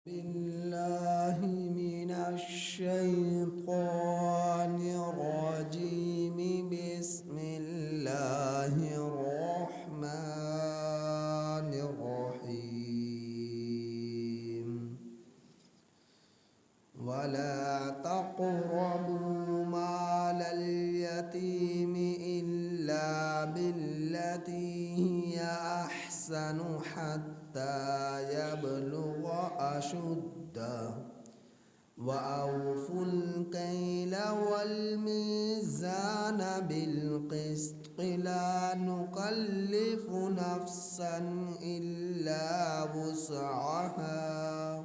بالله من الشيطان الرجيم. بسم الله الرحمن الرحيم. ولا تقربوا مال اليتيم إلا بالتي هي أحسن حتى يبلغ أشده وأوفوا الكيل والميزان بالقسط لا نكلف نفسا إلا وسعها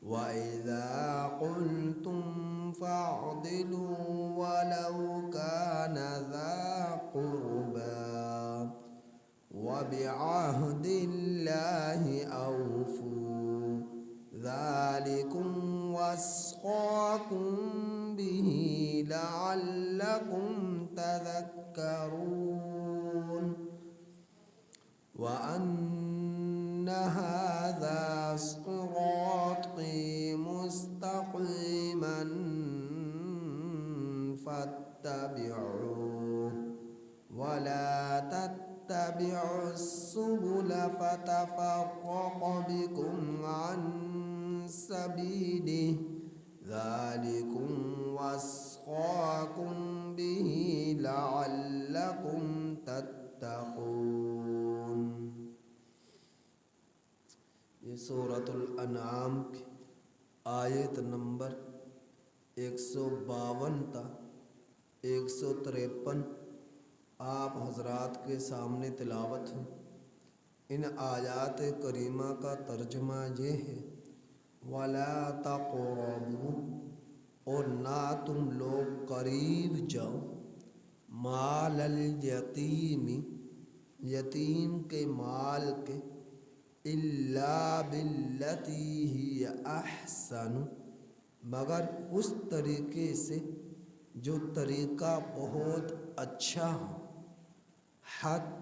وإذا قلتم فاعدلوا ولو كان ذا قربى وبعهد الله أوفوا ذلكم وصاكم به لعلكم تذكرون. وأن هذا صراطي مستقيما فاتبعوه ولا تتبعوا السبل فتفرق بكم عن سبيله ذلكم وصاكم به لعلكم تتقون. یہ سورۃ الانعام کی آیت نمبر 152 تا 153 آپ حضرات کے سامنے تلاوت ہے. ان آیات کریمہ کا ترجمہ یہ ہے وَلَا تَقْرَبُوا، اور نہ تم لوگ قریب جاؤ، مال الیتیم، یتیم کے مال کے، الا باللتی ہی احسن، مگر اس طریقے سے جو طریقہ بہت اچھا ہو، حتی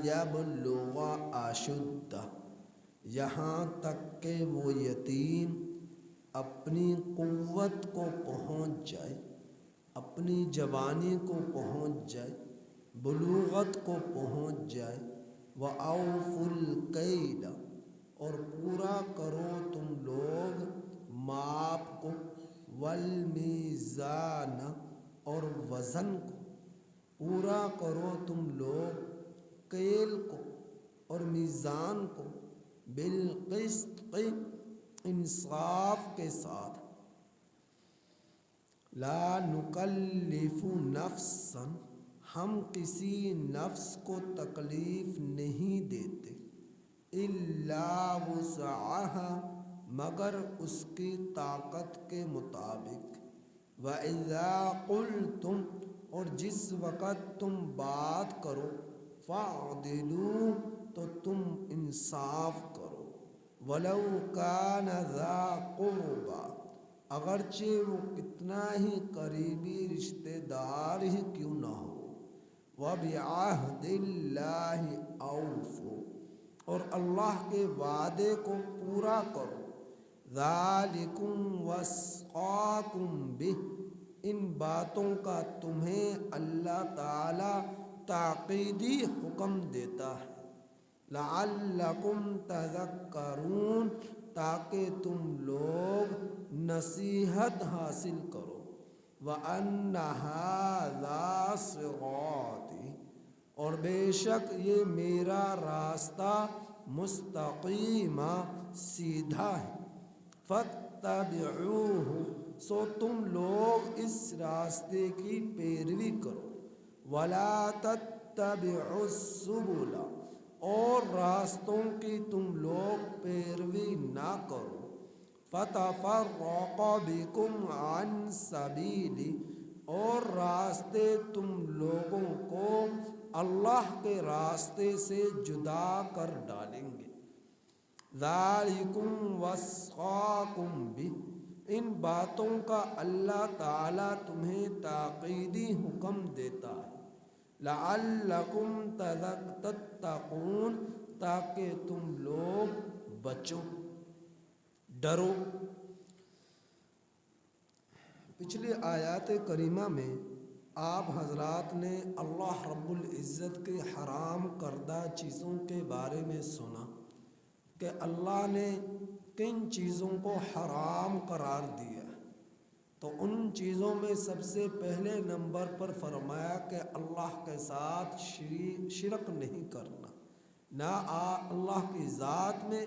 یبلغ اشدہ، یہاں تک کہ وہ یتیم اپنی قوت کو پہنچ جائے، اپنی جوانی کو پہنچ جائے، بلوغت کو پہنچ جائے. وَأَوْفُوا الْكَيْلَ، اور پورا کرو تم لوگ ماپ کو، وَالْمِيزَانَ، اور وزن کو، پورا کرو تم لوگ کیل کو اور میزان کو، بالقسط، انصاف کے ساتھ. لا نکلف نفسا، ہم کسی نفس کو تکلیف نہیں دیتے، الا وسعها، مگر اس کی طاقت کے مطابق. وَإِذَا قُلْتُمْ، اور جس وقت تم بات کرو، فَاعْدِلُوا، تو تم انصاف کرو، وَلَوْ كَانَ ذَا قُرْبَى، اگرچہ وہ کتنا ہی قریبی رشتہ دار ہی کیوں نہ ہو. وَبِعَهْدِ اللَّهِ أَوْفُوا، اور اللہ کے وعدے کو پورا کرو. ذَلِكُمْ وَصَّاكُمْ بِهِ، ان باتوں کا تمہیں اللہ تعالی تاکیدی حکم دیتا ہے. لعلکم تذکرون، تاکہ تم لوگ نصیحت حاصل کرو. وَأَنَّ هَذَا صِرَاطِي، اور بے شک یہ میرا راستہ مستقیما، سیدھا ہے. فَاتَّبِعُوهُ، سو تم لوگ اس راستے کی پیروی کرو. وَلَا تَتَّبِعُوا السُّبُلَ، اور راستوں کی تم لوگ پیروی نہ کرو. فَتَفَرَّقَ بِكُمْ عَنْ سَبِيلِهِ، اور راستے تم لوگوں کو اللہ کے راستے سے جدا کر ڈالیں گے. ذَلِكُمْ وَصَّاكُمْ بِهِ، ان باتوں کا اللہ تعالیٰ تمہیں تاکیدی حکم دیتا ہے. لعلکم تتقون، تاکہ تم لوگ بچو. ڈرو۔ پچھلی آیات کریمہ میں آپ حضرات نے اللہ رب العزت کے حرام کردہ چیزوں کے بارے میں سنا کہ اللہ نے کن چیزوں کو حرام قرار دیا، تو ان چیزوں میں سب سے پہلے نمبر پر فرمایا کہ اللہ کے ساتھ شرک نہیں کرنا، نہ اللہ کی ذات میں،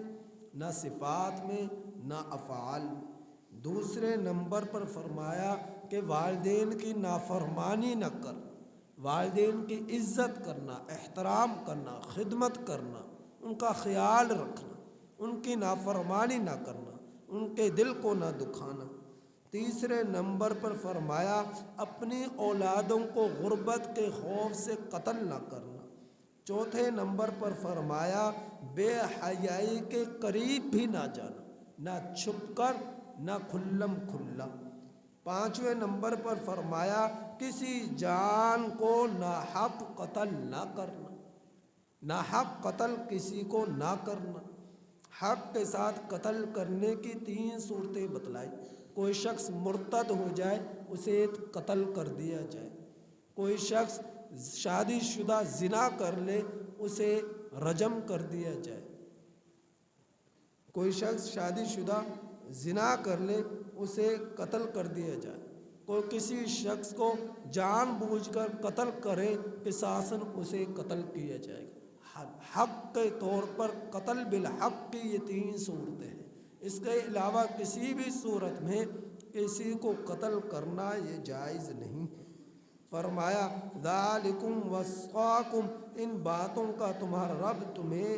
نہ صفات میں، نہ افعال میں۔ دوسرے نمبر پر فرمایا کہ والدین کی نافرمانی نہ کرنا، والدین کی عزت کرنا، احترام کرنا، خدمت کرنا، ان کا خیال رکھنا، ان کی نافرمانی نہ کرنا، ان کے دل کو نہ دکھانا۔ تیسرے نمبر پر فرمایا اپنی اولادوں کو غربت کے خوف سے قتل نہ کرنا۔ چوتھے نمبر پر فرمایا بے حیائی کے قریب بھی نہ جانا، نہ چھپ کر نہ کھلم کھلا۔ پانچویں نمبر پر فرمایا کسی جان کو ناحق قتل نہ کرنا، ناحق قتل کسی کو نہ کرنا۔ حق کے ساتھ قتل کرنے کی 3 صورتیں بتلائی۔ کوئی شخص مرتد ہو جائے اسے قتل کر دیا جائے، کوئی شخص شادی شدہ زنا کر لے اسے رجم کر دیا جائے، کوئی شخص شادی شدہ زنا کر لے اسے قتل کر دیا جائے، کوئی کسی شخص کو جان بوجھ کر قتل کرے قصاصاً اسے قتل کیا جائے گا۔ حق کے طور پر قتل بالحق کی یہ 3 صورتیں ہیں۔ اس کے علاوہ کسی بھی صورت میں کسی کو قتل کرنا یہ جائز نہیں ہے۔ فرمایا ذالکم وصاکم، ان باتوں کا تمہارا رب تمہیں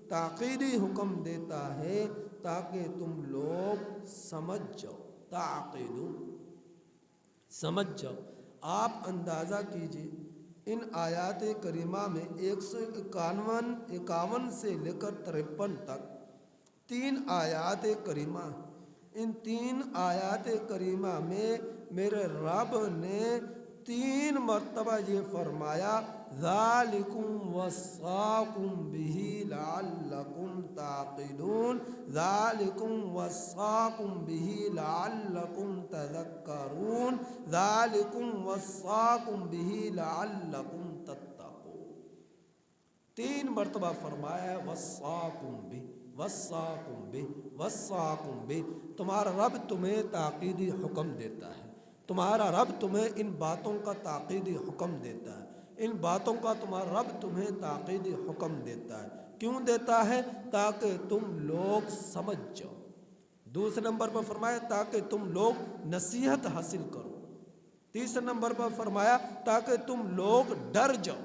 تاکیدی حکم دیتا ہے تاکہ تم لوگ سمجھ جاؤ، تعقلون، سمجھ جاؤ۔ آپ اندازہ کیجئے ان آیات کریمہ میں 151 سے لے کر 53 تک 3 آیات کریمہ، ان 3 آیات کریمہ میں میرے رب نے 3 مرتبہ یہ فرمایا ذالکم وصاکم بہ لعلکم تعقلون، ذالکم وصاکم بہ لعلکم تذکرون، ذالکم وصاکم بہ لعلکم تتقون۔ 3 مرتبہ فرمایا ہے وصاکم بہ، وصاکم بہ، وصاکم بہ۔ تمہارا رب تمہیں تاکیدی حکم دیتا ہے، تمہارا رب تمہیں ان باتوں کا تاکیدی حکم دیتا ہے، ان باتوں کا تمہارا رب تمہیں تاکیدی حکم دیتا ہے۔ کیوں دیتا ہے؟ تاکہ تم لوگ سمجھ جاؤ۔ دوسرے نمبر پر فرمایا تاکہ تم لوگ نصیحت حاصل کرو۔ تیسرے نمبر پر فرمایا تاکہ تم لوگ ڈر جاؤ،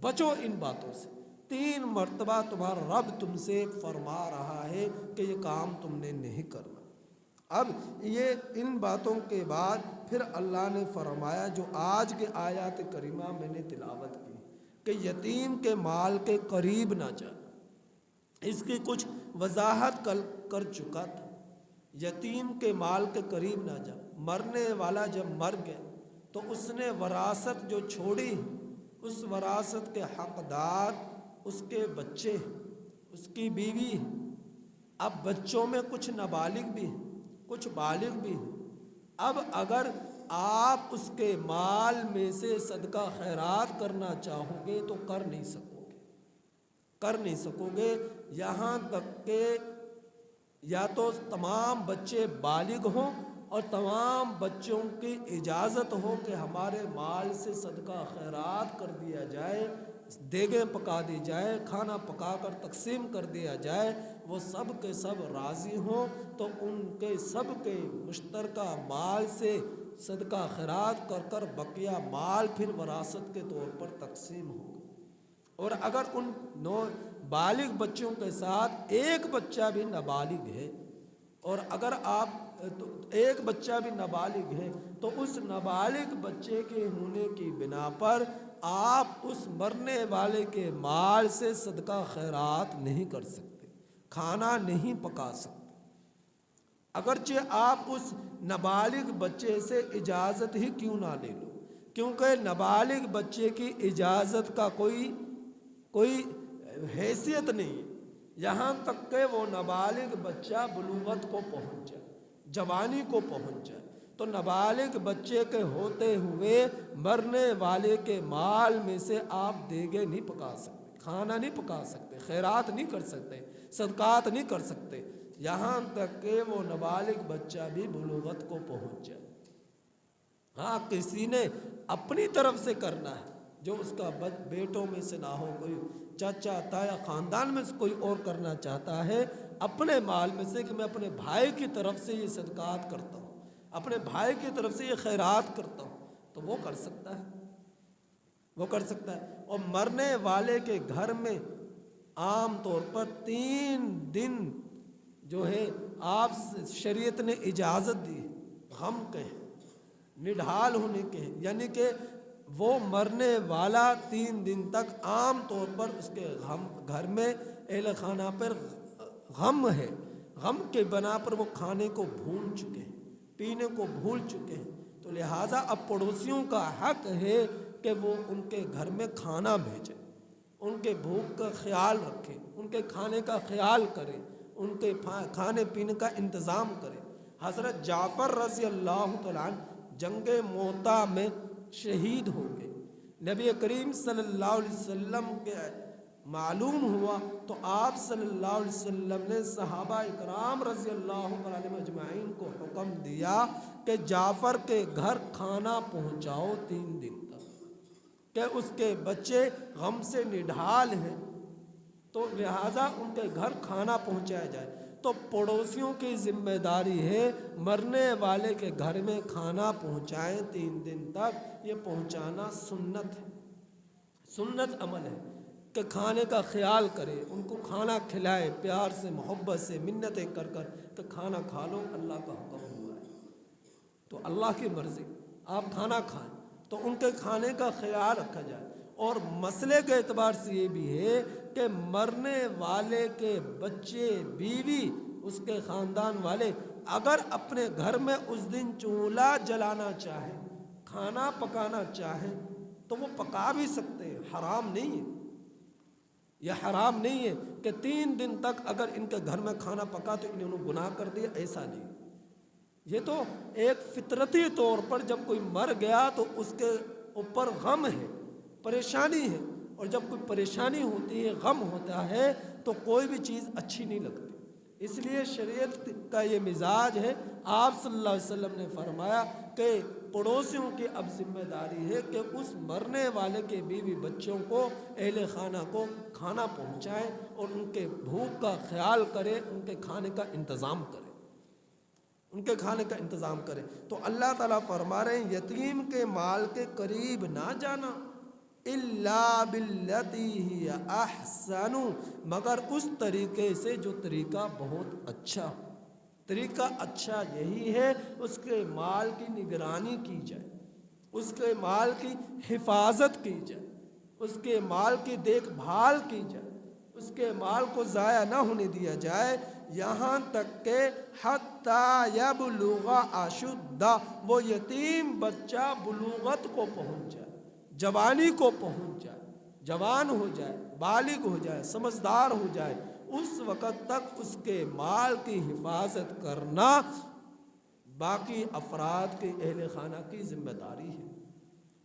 بچو ان باتوں سے۔ 3 مرتبہ تمہارا رب تم سے فرما رہا ہے کہ یہ کام تم نے نہیں کرنا۔ اب یہ ان باتوں کے بعد پھر اللہ نے فرمایا جو آج کے آیات کریمہ میں نے تلاوت کی کہ یتیم کے مال کے قریب نہ جانا۔ اس کی کچھ وضاحت کر چکا تھا۔ یتیم کے مال کے قریب نہ جانا، مرنے والا جب مر گیا تو اس نے وراثت جو چھوڑی، اس وراثت کے حقدار اس کے بچے، اس کی بیوی ہے۔ اب بچوں میں کچھ نابالغ بھی ہیں، کچھ بالغ بھی ہیں۔ اب اگر آپ اس کے مال میں سے صدقہ خیرات کرنا چاہو گے تو کر نہیں سکو گے، کر نہیں سکو گے، یہاں تک کہ یا تو تمام بچے بالغ ہوں اور تمام بچوں کی اجازت ہو کہ ہمارے مال سے صدقہ خیرات کر دیا جائے، دیگیں پکا دی جائے، کھانا پکا کر تقسیم کر دیا جائے، وہ سب کے سب راضی ہوں تو ان کے سب کے مشترکہ مال سے صدقہ خیرات کر کر بقیہ مال پھر وراثت کے طور پر تقسیم ہوگا۔ اور اگر ان بالغ بچوں کے ساتھ ایک بچہ بھی نابالغ ہے، اور اگر آپ ایک بچہ بھی نابالغ ہے تو اس نابالغ بچے کے ہونے کی بنا پر آپ اس مرنے والے کے مال سے صدقہ خیرات نہیں کر سکتے، کھانا نہیں پکا سکتے، اگرچہ آپ اس نابالغ بچے سے اجازت ہی کیوں نہ لے لو، کیونکہ نابالغ بچے کی اجازت کا کوئی حیثیت نہیں ہے۔ یہاں تک کہ وہ نابالغ بچہ بلوغت کو پہنچ جائے، جوانی کو پہنچ جائے۔ تو نابالغ بچے کے ہوتے ہوئے مرنے والے کے مال میں سے آپ دیگے نہیں پکا سکتے، کھانا نہیں پکا سکتے، خیرات نہیں کر سکتے، صدقات نہیں کر سکتے، یہاں تک کہ وہ نابالغ بچہ بھی بلوغت کو پہنچ جائے۔ ہاں کسی نے اپنی طرف سے کرنا ہے، جو اس کا بیٹوں میں سے نہ ہو، کوئی چاچا تایا خاندان میں سے کوئی اور کرنا چاہتا ہے اپنے مال میں سے کہ میں اپنے بھائی کی طرف سے یہ صدقات کرتا ہوں، اپنے بھائی کی طرف سے یہ خیرات کرتا ہوں، تو وہ کر سکتا ہے، وہ کر سکتا ہے۔ اور مرنے والے کے گھر میں عام طور پر 3 دن جو ہے آپ شریعت نے اجازت دی غم کے، نڈھال ہونے کے، یعنی کہ وہ مرنے والا 3 دن تک عام طور پر اس کے گھر میں اہل خانہ پر غم ہے، غم کے بنا پر وہ کھانے کو بھول چکے ہیں، پینے کو بھول چکے ہیں، تو لہٰذا اب پڑوسیوں کا حق ہے کہ وہ ان کے گھر میں کھانا بھیجیں، ان کے بھوک کا خیال رکھیں، ان کے کھانے کا خیال کریں، ان کے کھانے پینے کا انتظام کریں۔ حضرت جعفر رضی اللہ تعالیٰ عنہ جنگ موتا میں شہید ہو گئے، نبی کریم صلی اللہ علیہ وسلم کے معلوم ہوا تو آپ صلی اللہ علیہ وسلم نے صحابہ اکرام رضی اللہ علیہ اجمعین کو حکم دیا کہ جعفر کے گھر کھانا پہنچاؤ 3 دن تک، کہ اس کے بچے غم سے نڈھال ہیں، تو لہٰذا ان کے گھر کھانا پہنچایا جائے۔ تو پڑوسیوں کی ذمہ داری ہے مرنے والے کے گھر میں کھانا پہنچائیں 3 دن تک، یہ پہنچانا سنت ہے، سنت عمل ہے کہ کھانے کا خیال کرے، ان کو کھانا کھلائے پیار سے، محبت سے، منتیں کر کر کہ کھانا کھا لو، اللہ کا حکم ہوا ہے تو اللہ کی مرضی، آپ کھانا کھائیں، تو ان کے کھانے کا خیال رکھا جائے۔ اور مسئلے کے اعتبار سے یہ بھی ہے کہ مرنے والے کے بچے، بیوی، اس کے خاندان والے اگر اپنے گھر میں اس دن چولہا جلانا چاہیں، کھانا پکانا چاہیں تو وہ پکا بھی سکتے ہیں، حرام نہیں ہے، یہ حرام نہیں ہے کہ 3 دن تک اگر ان کے گھر میں کھانا پکا تو انہوں نے گناہ کر دیا، ایسا نہیں۔ یہ تو ایک فطرتی طور پر جب کوئی مر گیا تو اس کے اوپر غم ہے، پریشانی ہے، اور جب کوئی پریشانی ہوتی ہے، غم ہوتا ہے تو کوئی بھی چیز اچھی نہیں لگتی۔ اس لیے شریعت کا یہ مزاج ہے، آپ صلی اللہ علیہ وسلم نے فرمایا کہ پڑوسیوں کی اب ذمہ داری ہے کہ اس مرنے والے کے بیوی بچوں کو، اہل خانہ کو کھانا پہنچائیں اور ان کے بھوک کا خیال کریں، ان کے کھانے کا انتظام کریں، ان کے کھانے کا انتظام کریں۔ تو اللہ تعالیٰ فرما رہے ہیں یتیم کے مال کے قریب نہ جانا، الا باللتی ہی احسن، مگر اس طریقے سے جو طریقہ بہت اچھا ہو۔ طریقہ اچھا یہی ہے اس کے مال کی نگرانی کی جائے، اس کے مال کی حفاظت کی جائے، اس کے مال کی دیکھ بھال کی جائے، اس کے مال کو ضائع نہ ہونے دیا جائے، یہاں تک کہ حتی یبلغ اشدہ، وہ یتیم بچہ بلوغت کو پہنچ جائے، جوانی کو پہنچ جائے، جوان ہو جائے، بالغ ہو جائے، سمجھدار ہو جائے، اس وقت تک اس کے مال کی حفاظت کرنا باقی افراد کے، اہل خانہ کی ذمہ داری ہے،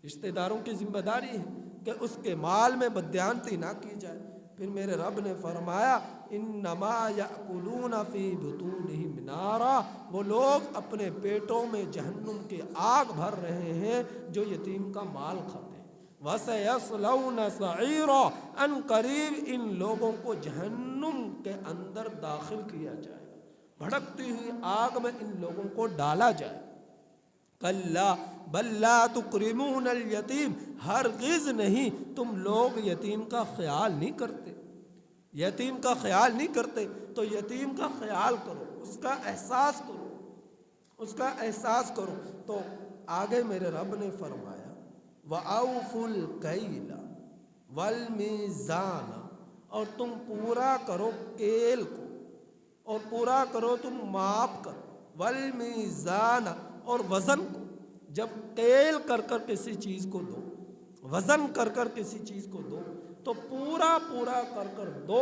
رشتہ داروں کی ذمہ داری ہے کہ اس کے مال میں بددیانتی نہ کی جائے۔ پھر میرے رب نے فرمایا انما یأکلون فی بطونہم نارا، وہ لوگ اپنے پیٹوں میں جہنم کی آگ بھر رہے ہیں جو یتیم کا مال کھاتے ہیں۔ وَسَيَصْلَوْنَ سَعِيرًا، ان قریب ان لوگوں کو جہنم کے اندر داخل کیا جائے گا، بھڑکتی ہوئی آگ میں ان لوگوں کو ڈالا جائے۔ کلا بل لا تکرمون الیتیم، ہرگز نہیں، تم لوگ یتیم کا خیال نہیں کرتے، یتیم کا خیال نہیں کرتے، تو یتیم کا خیال کرو، اس کا احساس کرو، اس کا احساس کرو۔ تو آگے میرے رب نے فرمایا وَأَوْفُوا الْكَيْلَ وَالْمِيزَانَ، اور تم پورا کرو کیل کو، اور پورا کرو تم ماپ کر، والمیزان، اور وزن کو، جب کیل کر کر کسی چیز کو دو، وزن کر کر کسی چیز کو دو تو پورا پورا کر کر دو،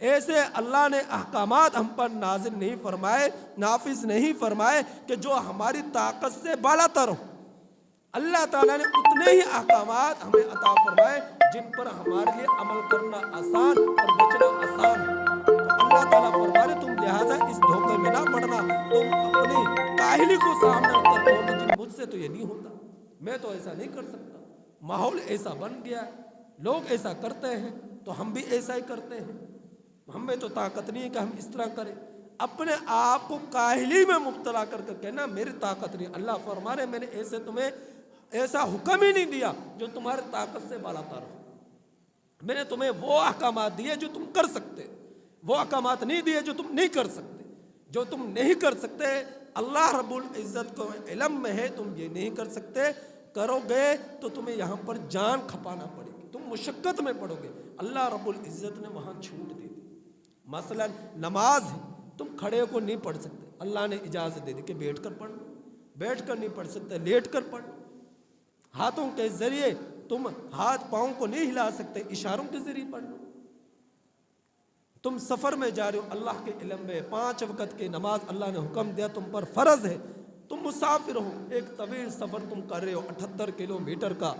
ایسے اللہ نے احکامات ہم پر نازل نہیں فرمائے، نافذ نہیں فرمائے کہ جو ہماری طاقت سے بالا تر ہو۔ اللہ تعالیٰ نے اتنے ہی احکامات ہمیں عطا فرمائے جن پر ہمارے لیے عمل کرنا آسان اور بچنا آسان ہے۔ تو اللہ تعالیٰ فرما رہے تم لہٰذا اس دھوکے میں نہ پڑنا، تم اپنی کاہلی کو سامنے کر دو کہ جی مجھ سے تو یہ نہیں ہوتا، میں تو ایسا نہیں کر سکتا، ماحول ایسا بن گیا ہے، لوگ ایسا کرتے ہیں تو ہم بھی ایسا ہی کرتے ہیں، ہمیں تو طاقت نہیں ہے کہ ہم اس طرح کریں۔ اپنے آپ کو کاہلی میں مبتلا کر کے کہنا میری طاقت نہیں۔ اللہ فرما رہے میں نے ایسے تمہیں ایسا حکم ہی نہیں دیا جو تمہاری طاقت سے بالا تر ہو۔ میں نے تمہیں وہ احکامات دیے جو تم کر سکتے، وہ احکامات نہیں دیے جو تم نہیں کر سکتے۔ جو تم نہیں کر سکتے اللہ رب العزت کو علم میں ہے، تم یہ نہیں کر سکتے، کرو گے تو تمہیں یہاں پر جان کھپانا پڑے گی، تم مشقت میں پڑو گے۔ اللہ رب العزت نے وہاں چھوٹ دے دی۔ مثلا نماز ہے، تم کھڑے کو نہیں پڑھ سکتے، اللہ نے اجازت دے دی کہ بیٹھ کر پڑھ لو، بیٹھ کر نہیں پڑھ سکتے لیٹ کر پڑھ لو۔ ہاتھوں کے ذریعے تم ہاتھ پاؤں کو نہیں ہلا سکتے، اشاروں کے ذریعے پڑھ لو۔ تم سفر میں جا رہے ہو، اللہ کے علم میں 5 وقت کی نماز اللہ نے حکم دیا تم پر فرض ہے، تم مسافر ہو، ایک طویل سفر تم کر رہے ہو، 78 کلومیٹر کا،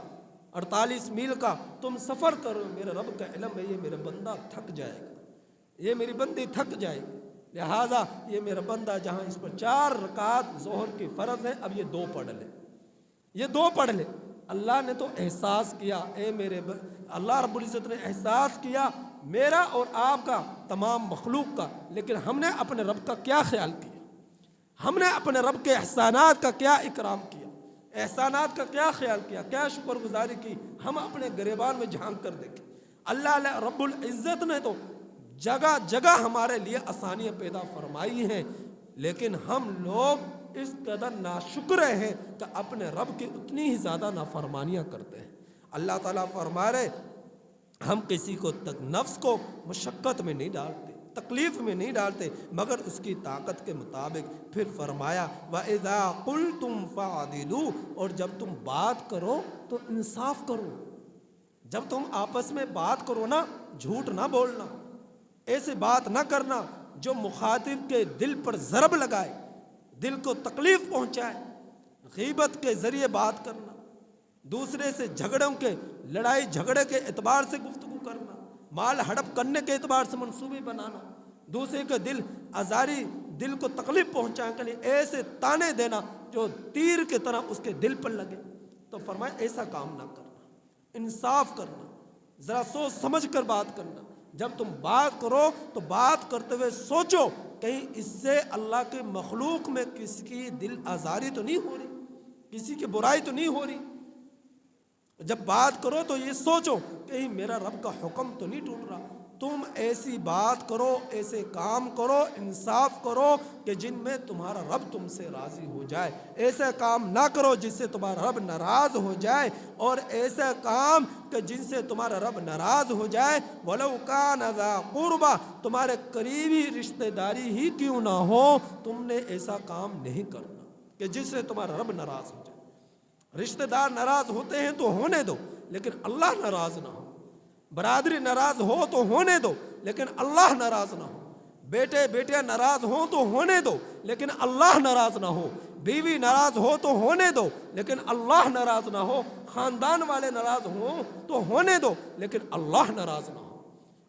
48 میل کا تم سفر کر رہے ہو، میرے رب کا علم ہے یہ میرا بندہ تھک جائے گا، یہ میری بندی تھک جائے گی، لہٰذا یہ میرا بندہ جہاں اس پر 4 رکعت ظہر کی فرض ہے اب یہ 2 پڑھ لے، یہ 2 پڑھ لے۔ اللہ نے تو احساس کیا، اے میرے اللہ رب العزت نے احساس کیا میرا اور آپ کا، تمام مخلوق کا، لیکن ہم نے اپنے رب کا کیا خیال کیا، ہم نے اپنے رب کے احسانات کا کیا اکرام کیا، احسانات کا کیا خیال کیا، کیا شکر گزاری کی، ہم اپنے گریبان میں جھانک کر دیکھیں۔ اللہ رب العزت نے تو جگہ جگہ ہمارے لیے آسانیاں پیدا فرمائی ہیں، لیکن ہم لوگ اس قدر ناشکر ہیں کہ اپنے رب کی اتنی ہی زیادہ نافرمانیاں کرتے ہیں۔ اللہ تعالیٰ فرما رہے ہم کسی کو نفس کو مشقت میں نہیں ڈالتے، تکلیف میں نہیں ڈالتے مگر اس کی طاقت کے مطابق۔ پھر فرمایا وَإِذَا قُلْتُمْ فَعْدِلُوا، اور جب تم بات کرو تو انصاف کرو، جب تم آپس میں بات کرو نا جھوٹ نہ بولنا، ایسے بات نہ کرنا جو مخاطب کے دل پر ضرب لگائے، دل کو تکلیف پہنچائے، غیبت کے ذریعے بات کرنا، دوسرے سے جھگڑوں کے لڑائی جھگڑے کے اعتبار سے گفتگو کرنا، مال ہڑپ کرنے کے اعتبار سے منصوبے بنانا، دوسرے کے دل آزاری، دل کو تکلیف پہنچانے کے لیے ایسے تانے دینا جو تیر کی طرح اس کے دل پر لگے، تو فرمایا ایسا کام نہ کرنا، انصاف کرنا، ذرا سوچ سمجھ کر بات کرنا۔ جب تم بات کرو تو بات کرتے ہوئے سوچو کہیں اس سے اللہ کے مخلوق میں کسی کی دل آزاری تو نہیں ہو رہی، کسی کی برائی تو نہیں ہو رہی۔ جب بات کرو تو یہ سوچو کہیں میرا رب کا حکم تو نہیں ٹوٹ رہا۔ تم ایسی بات کرو، ایسے کام کرو، انصاف کرو کہ جن میں تمہارا رب تم سے راضی ہو جائے، ایسے کام نہ کرو جس سے تمہارا رب ناراض ہو جائے، اور ایسے کام کہ جن سے تمہارا رب ناراض ہو جائے وَلَوْ كَانَ ذَا قُرْبَى، تمہارے قریبی رشتہ داری ہی کیوں نہ ہو، تم نے ایسا کام نہیں کرنا کہ جس سے تمہارا رب ناراض ہو جائے۔ رشتہ دار ناراض ہوتے ہیں تو ہونے دو، لیکن اللہ ناراض نہ ہو۔ برادری ناراض ہو تو ہونے دو، لیکن اللہ ناراض نہ ہو۔ بیٹے بیٹیاں ناراض ہوں تو ہونے دو، لیکن اللہ ناراض نہ ہو۔ بیوی ناراض ہو تو ہونے دو، لیکن اللہ ناراض نہ ہو۔ خاندان والے ناراض ہوں تو ہونے دو، لیکن اللہ ناراض نہ ہو۔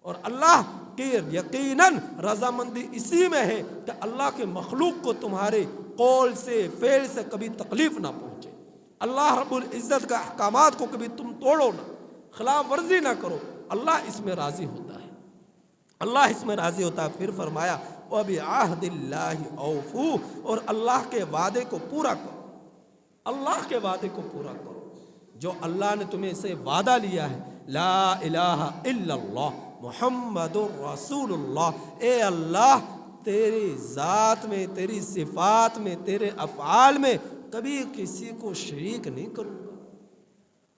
اور اللہ کی یقیناً رضامندی اسی میں ہے کہ اللہ کے مخلوق کو تمہارے قول سے فعل سے کبھی تکلیف نہ پہنچے، اللہ رب العزت کا احکامات کو کبھی تم توڑو نہ، خلاف ورزی نہ کرو، اللہ اس میں راضی ہوتا ہے، اللہ اس میں راضی ہوتا ہے۔ پھر فرمایا وَبِعَهْدِ اللَّهِ أَوْفُوا، اور اللہ کے وعدے کو پورا کرو، اللہ کے وعدے کو پورا کرو جو اللہ نے تمہیں سے وعدہ لیا ہے۔ لا الہ الا اللہ محمد رسول اللہ، اے اللہ تیری ذات میں، تیری صفات میں، تیرے افعال میں کبھی کسی کو شریک نہیں کروں گا۔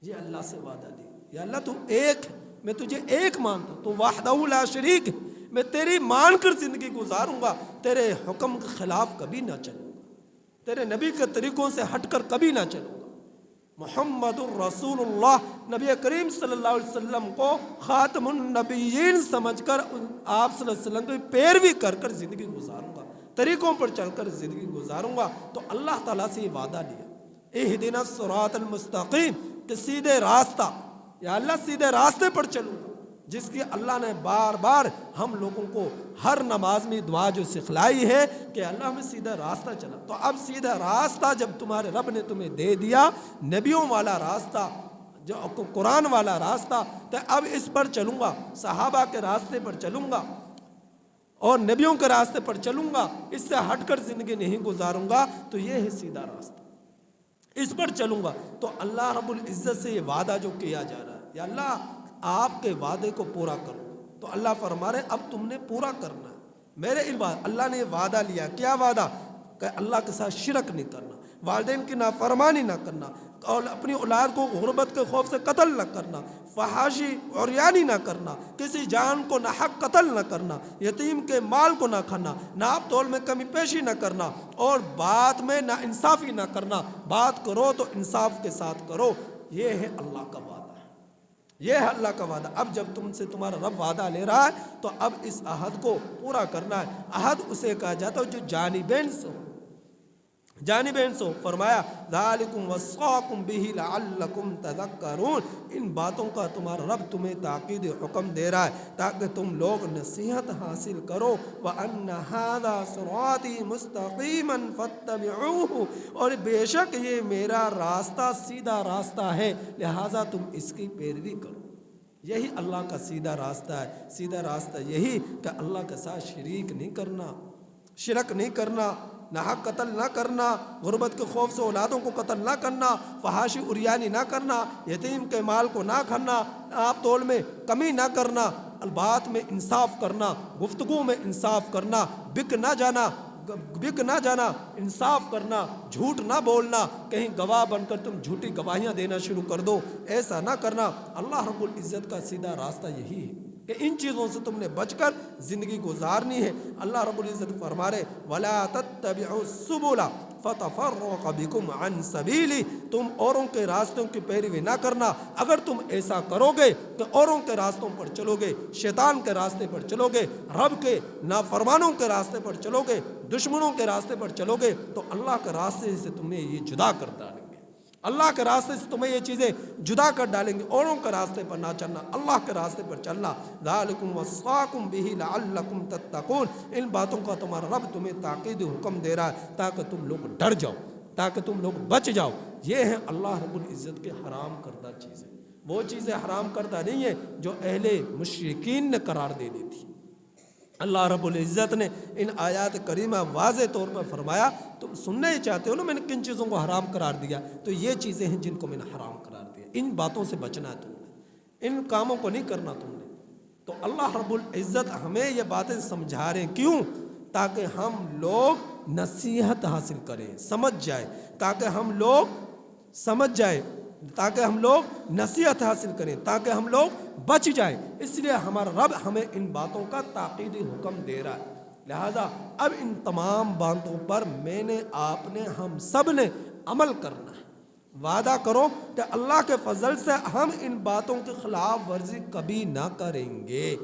یہ اللہ سے وعدہ لیا، یا اللہ تو ایک ہے، میں تجھے ایک مانتا ہوں، تو وحدہ لا شریک ہے، میں تیری مان کر زندگی گزاروں گا، تیرے حکم کے خلاف کبھی نہ چلوں گا، تیرے نبی کے طریقوں سے ہٹ کر کبھی نہ چلوں گا۔ محمد الرسول اللہ، نبی کریم صلی اللہ علیہ وسلم کو خاتم النبیین سمجھ کر آپ صلی اللہ علیہ وسلم کی پیروی کر کر زندگی گزاروں گا، طریقوں پر چل کر زندگی گزاروں گا، تو اللہ تعالیٰ سے یہ وعدہ لیا، اہدنا الصراط المستقیم، کہ سیدھے راستہ، یا اللہ سیدھے راستے پر چلوں گا، جس کی اللہ نے بار بار ہم لوگوں کو ہر نماز میں دعا جو سکھلائی ہے کہ اللہ ہمیں سیدھا راستہ چلا۔ تو اب سیدھا راستہ جب تمہارے رب نے تمہیں دے دیا، نبیوں والا راستہ، جو قرآن والا راستہ، تو اب اس پر چلوں گا، صحابہ کے راستے پر چلوں گا اور نبیوں کے راستے پر چلوں گا، اس سے ہٹ کر زندگی نہیں گزاروں گا، تو یہ ہے سیدھا راستہ، اس پر چلوں گا۔ تو اللہ رب العزت سے یہ وعدہ جو کیا جا رہا ہے، یا اللہ آپ کے وعدے کو پورا کرو، تو اللہ فرما رہے اب تم نے پورا کرنا ہے میرے علم۔ اللہ نے وعدہ لیا، کیا وعدہ؟ کہ اللہ کے ساتھ شرک نہیں کرنا، والدین کی نافرمانی نہ کرنا، اور اپنی اولاد کو غربت کے خوف سے قتل نہ کرنا، فحاشی عریانی نہ کرنا، کسی جان کو ناحق قتل نہ کرنا، یتیم کے مال کو نہ کھانا، ناپ تول میں کمی پیشی نہ کرنا، اور بات میں نا انصافی نہ کرنا، بات کرو تو انصاف کے ساتھ کرو۔ یہ ہے اللہ کا وعدہ، یہ ہے اللہ کا وعدہ۔ اب جب تم سے تمہارا رب وعدہ لے رہا ہے تو اب اس عہد کو پورا کرنا ہے۔ عہد اسے کہا جاتا ہے جو جانبین سے ہو، جانبین سے ہو۔ فرمایا ذالکم وصاکم بہ لعلکم تذکرون، ان باتوں کا تمہارا رب تمہیں تاکید حکم دے رہا ہے تاکہ تم لوگ نصیحت حاصل کرو۔ وَأَنَّ هَذَا صِرَاطِي مُسْتَقِيمًا فَاتَّبِعُوهُ، اور بے شک یہ میرا راستہ سیدھا راستہ ہے، لہٰذا تم اس کی پیروی کرو۔ یہی اللہ کا سیدھا راستہ ہے۔ سیدھا راستہ یہی کہ اللہ کے ساتھ شریک نہیں کرنا، شرک نہیں کرنا، ناحق قتل نہ کرنا، غربت کے خوف سے اولادوں کو قتل نہ کرنا، فحاشی عریانی نہ کرنا، یتیم کے مال کو نہ کھانا، آپ تول میں کمی نہ کرنا، بات میں انصاف کرنا، گفتگو میں انصاف کرنا، بک نہ جانا، انصاف کرنا، جھوٹ نہ بولنا، کہیں گواہ بن کر تم جھوٹی گواہیاں دینا شروع کر دو، ایسا نہ کرنا۔ اللہ رب العزت کا سیدھا راستہ یہی ہے کہ ان چیزوں سے تم نے بچ کر زندگی گزارنی ہے۔ اللہ رب العزت فرما رہے وَلَا تَتَّبِعُوا السُّبُلَ فَتَفَرَّقَ بِكُمْ عَنْ سَبِيلِهِ، تم اوروں کے راستوں کی پیروی نہ کرنا۔ اگر تم ایسا کرو گے تو اوروں کے راستوں پر چلو گے، شیطان کے راستے پر چلو گے، رب کے نافرمانوں کے راستے پر چلو گے، دشمنوں کے راستے پر چلو گے، تو اللہ کے راستے سے تمہیں یہ جدا کر ڈالیں گے، اللہ کے راستے سے تمہیں یہ چیزیں جدا کر ڈالیں گے۔ اوروں کے راستے پر نہ چلنا، اللہ کے راستے پر چلنا۔ ذالکم وصاکم بہ لعلکم تتقون، ان باتوں کا تمہارا رب تمہیں تاکید حکم دے رہا ہے تاکہ تم لوگ ڈر جاؤ، تاکہ تم لوگ بچ جاؤ۔ یہ ہے اللہ رب العزت کے حرام کردہ چیزیں، وہ چیزیں حرام کردہ نہیں ہیں جو اہل مشرکین نے قرار دے دی تھی۔ اللہ رب العزت نے ان آیات کریمہ واضح طور پر فرمایا، تم سننا ہی چاہتے ہو نا میں نے کن چیزوں کو حرام قرار دیا، تو یہ چیزیں ہیں جن کو میں نے حرام قرار دیا، ان باتوں سے بچنا ہے تم نے، ان کاموں کو نہیں کرنا تم نے۔ تو اللہ رب العزت ہمیں یہ باتیں سمجھا رہے ہیں، کیوں؟ تاکہ ہم لوگ نصیحت حاصل کریں، سمجھ جائیں، تاکہ ہم لوگ سمجھ جائیں، تاکہ ہم لوگ نصیحت حاصل کریں، تاکہ ہم لوگ بچ جائیں۔ اس لیے ہمارا رب ہمیں ان باتوں کا تاکیدی حکم دے رہا ہے۔ لہذا اب ان تمام باتوں پر میں نے، آپ نے، ہم سب نے عمل کرنا ہے۔ وعدہ کرو کہ اللہ کے فضل سے ہم ان باتوں کی خلاف ورزی کبھی نہ کریں گے،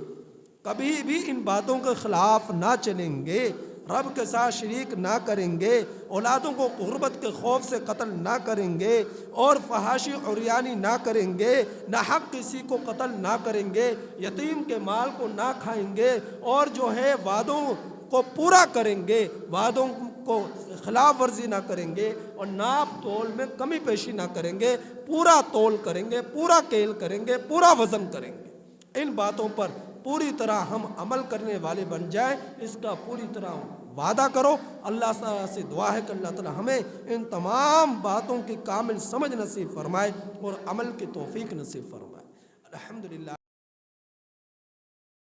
کبھی بھی ان باتوں کے خلاف نہ چلیں گے، رب کے ساتھ شریک نہ کریں گے، اولادوں کو غربت کے خوف سے قتل نہ کریں گے، اور فحاشی عریانی نہ کریں گے، نہ حق کسی کو قتل نہ کریں گے، یتیم کے مال کو نہ کھائیں گے، اور جو ہے وعدوں کو پورا کریں گے، وعدوں کو خلاف ورزی نہ کریں گے، اور ناپ تول میں کمی پیشی نہ کریں گے، پورا تول کریں گے، پورا کیل کریں گے، پورا وزن کریں گے۔ ان باتوں پر پوری طرح ہم عمل کرنے والے بن جائیں، اس کا پوری طرح وعدہ کرو۔ اللہ تعالیٰ سے دعا ہے کہ اللہ تعالیٰ ہمیں ان تمام باتوں کی کامل سمجھ نصیب فرمائے اور عمل کی توفیق نصیب فرمائے۔ الحمدللہ۔